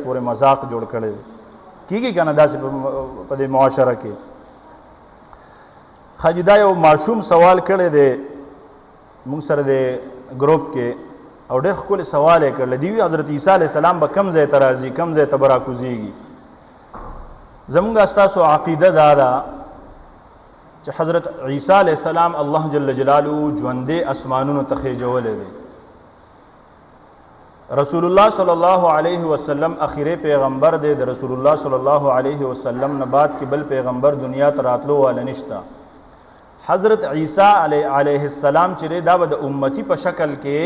پورې مذاق جوړ کړی دی کېږي که نه داسې په دې معاشره کې حاجي دا یو ماشوم سوال کړی دی موږ سره د ګروپ کې او ډېر ښکلی سوال یې کړلی دی وی حضرت عیسی علیه السلام به کوم ځای ته راځي کوم ځای ته به راکوزېږي زمونږ ستاسو عقیده دا ده چې حضرت عیسی علیه السلام الله جل جلاله ژوندی اسمانونو ته خېجولی دی رسول الله صلی الله علیه وسلم اخیری پیغمبر دی د رسول الله صلی الله علیه وسلم نه بعد کې بل پیغمبر دنیا ته راتلو والا نشته حضرت عیسی علیه السلام چې دی دا به د امتی په شکل کې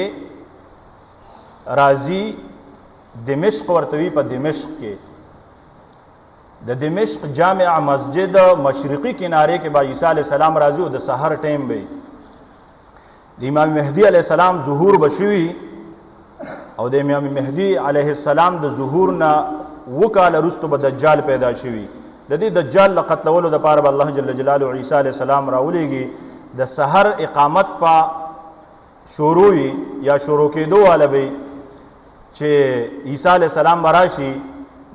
راځي دمشق ورته وي په دمشق کې د دمشق جامع مسجد مشرقي کنارې کې به عیسی علیه السلام راځي او د سحر ټیم به د امام مهدي علیه السلام ظهور به شوي او د امام مهدي علیه السلام د ظهور نه 2 کاله وروسته به دجال پیدا شوي د دې دجال له قتلولو دپاره به الله جل جلاله عیسی علیه السلام راولیږي د سحر اقامت په شروع وي یا شروع کېدو والا به چې عیسی علیه السلام به راشي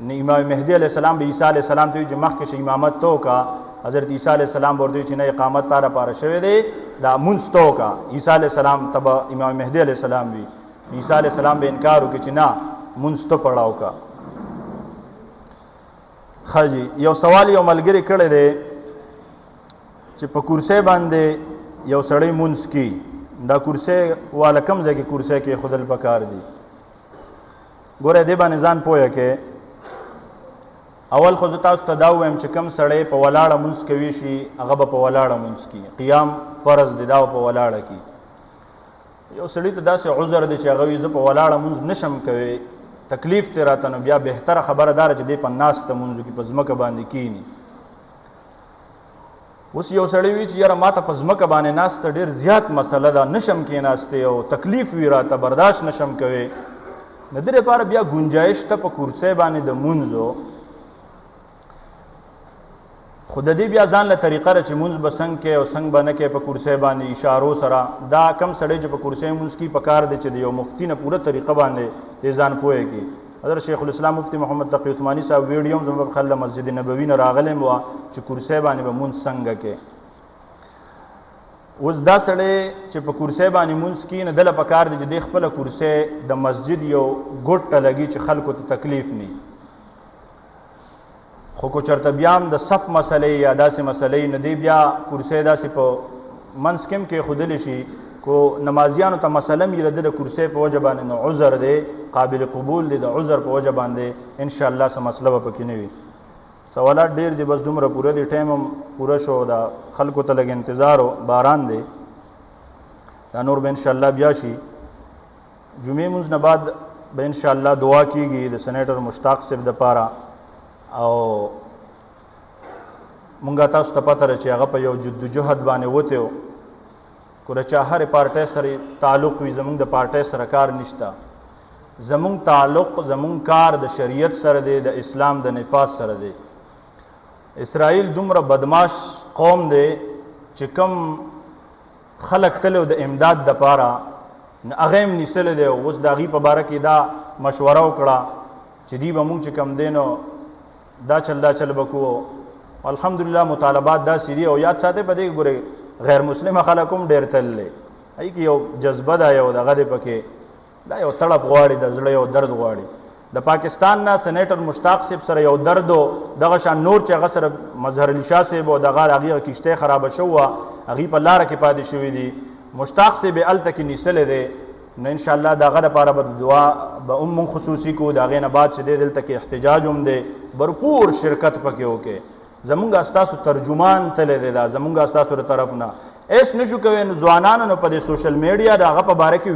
امام مهدي علیه السلام به عیسی علیه السلام ته وي چې مخکې شه امامت ته وکړه حضرت عیسی علیه السلام به ورته وي چې نه اقامت تا لپاره شوی دی دا مونځ ته وکړه عیسی علیه السلام ته به امام مهدي علیه السلام وي عیسی علیه السلام به انکار وکړي چې نه مونځ ته پړاو کا ښه جي یو سوال یو ملګري کړی دی چې په کرسۍ باندې یو سړی مونځ کي دا کرسۍ والا کوم ځای کې کرسۍ کې ایښودل پکار دي ګوره دې باندې ځان پوهه کې اول خو زه تاسو ته دا ووایم چې کوم سړی په ولاړه مونځ کوي شي هغه به په ولاړه مونځ کي قیام فرض دی دا په ولاړه کې یو سړی ته داسې عذر دی چې هغه وي زه په ولاړه مونځ نشم کوي تکلیف دی راته نو بیا بهتره خبره داره چې دی په ناسته مونځ وکړي په ځمکه باندې کیني اوس یو سړی وي چې یاره ما ته په ځمکه باندې ناسته ډېر زیات مسله ده نشم کېناستی او تکلیف وي راته برداشت نشم کوي د دې لپاره بیا ګنجایش ته په کرسۍ باندې د مونځو خو د دې بیا ځان له طریقه ده چې مونځ به څنګه کې او څنګه به نه کې په کرسۍ باندې اشارو سره دا کم سړی چې په کرسۍ مونځ کي پکار دی چې د یو مفتي نه پوره طریقه باندې دې ځان پوهه کړي حضرت شیخ الاسلام مفتی محمد تقی عثماني صاحب ویډیو هم زموږ خل مسجد نبوي نه راغلی وه چې کرسۍ باندې به مونځ څنګه کې اوس دا سړی چې په کرسۍ باندې مونځ کي نه دله پکار دی چې دې خپله کرسۍ د مسجد یو ګوټ ته لګي چې خلکو ته تکلیف ني خو کو چرته بیا هم د صف مسلې یا داسې مسلې نه دی بیا کرسۍ داسې په منځ کې هم کېښودلی شي کو نمازیانو ته مسله مې د کرسۍ په وجه باندې نو عذر دی قابل قبول دی د عذر په وجه باندې انشاءالله څه مسله به پکې نه وي سوالات ډېر دي بس دومره پوره دي ټایم هم پوره شو دا خلکو ته لږ انتظار و باران دی دا نور به انشاءالله بیا شي جمعې مونځ نه بعد به انشاءالله دعا کېږي د سینیټر مشتاق صاحب دپاره او مونږه تاسو ته پته ده چې هغه په یو جدوجهد باندې وتی و کو د چا هرې پارټۍ سره تعلق وي زمونږ د پارټۍ سره کار نشته زمونږ تعلق زمونږ کار د شریعت سره دی د اسلام د نفاذ سره دی اسرائیل دومره بدماش قوم دی چې کم خلق تلو د امداد دپاره هغه هم نیسلی دی اوس د هغې په باره کې دا مشوره وکړه چې دی به مونږ چې کم دی نو دا چل به کوو الحمدلله مطالبات داسې دي او یاد ساتئ په دې کې ګورئ غیر مسلمه خلک هم ډېر تللی هغې کې یو جذبه ده یو دغه دی پکې دا یو تړپ غواړي د زړه یو درد غواړي د پاکستان نه سینیټر مشتاق صاحب سره یو درد و دغه شان نور چې هغه سره مظهر علي شاه صاحب او دغه هغې کښتۍ خرابه شوې وه هغې په لاره کې پاتې شوي دي مشتاق صاحب یې هلته کې نیسلی دی نو انشاءالله د هغه دپاره به دعا به هم مونږ خصوصي کړو د هغې نه بعد چې دی دلته کې احتجاج هم دی بھرپور شرکت پکې وکړي زمونږ ستاسو ترجمان تللی دی دا زمونږ ستاسو د طرف نه ایس نشو کوئ نو ځوانانو نو په دې سوشل میډیا د هغه په باره کې